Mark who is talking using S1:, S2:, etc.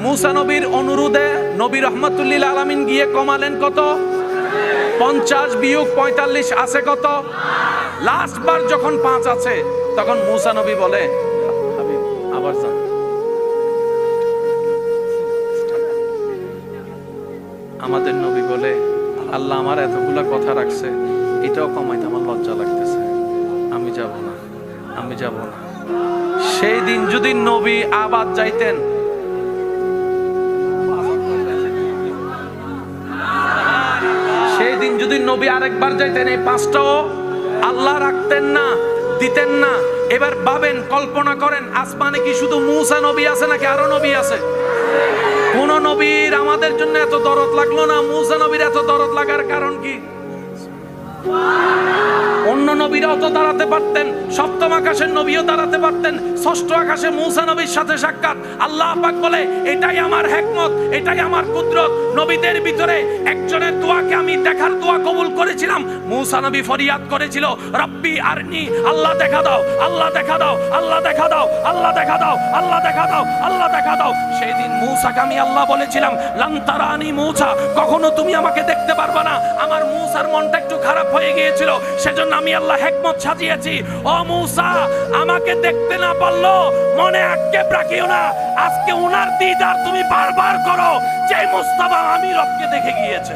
S1: মুসা নবীর অনুরোধে নবী রহমাতুল্লিল আলামিন গিয়ে কমালেন কত? 50 বিয়োগ 45 আছে কত? লাস্ট বার যখন 5 আছে তখন মুসা নবী বলে আবার যান। আমাদের নবী বলে আল্লাহ আমার এতগুলা কথা রাখছে, এটাও কমাইতে আমার লজ্জা লাগতেছে, আমি যাব না, আমি যাব না। সেই দিন যদি নবী আবার যাইতেন, সেই দিন যদি নবী আরেকবার যাইতেন, এই 5টাও আল্লাহ রাখতেন না, দিতেন না। এবার ভাবেন, কল্পনা করেন, আসমানে কি শুধু মুসা নবী আছে নাকি আরো নবী আছে? কোন নবীর আমাদের জন্য এত দরদ লাগলো না, মুসা নবীর এত দরদ লাগার কারণ কি? অন্য নবীরাও তো দাঁড়াতে পারতেন, সপ্তম আকাশের নবীও দাঁড়াতে পারতেন, ষষ্ঠ আকাশে মুসা নবীর সাথে সাক্ষাৎ। আল্লাহ পাক বলে এটাই আমার হিকমত, এটাই আমার কুদরত। নবীদের ভিতরে একজনের দোয়াকে আমি দেখার দোয়া কবুল করেছিলাম। মুসা নবী ফরিয়াদ করেছিল, রব্বি আরনি, আল্লাহ দেখা দাও, আল্লাহ দেখা দাও, আল্লাহ দেখা দাও, আল্লাহ দেখা দাও, আল্লাহ দেখা দাও, আল্লাহ দেখা দাও। সেই দিন মুসাকে আমি আল্লাহ বলেছিলাম, লান তারানি মুসা, কখনো তুমি আমাকে দেখতে পারবে না। আমার মুসার মনটা একটু খারাপ হয়ে গিয়েছিল, সেজন্য আমি আল্লাহ হিকমত সাজিয়েছি। ও মুসা, আমাকে দেখতে না পারলো মনে আক্ষেপ রাখিও না, আজকে উনার দিদার তুমি বারবার করো, যে মুস্তাফা আমি রবকে দেখে গিয়েছে।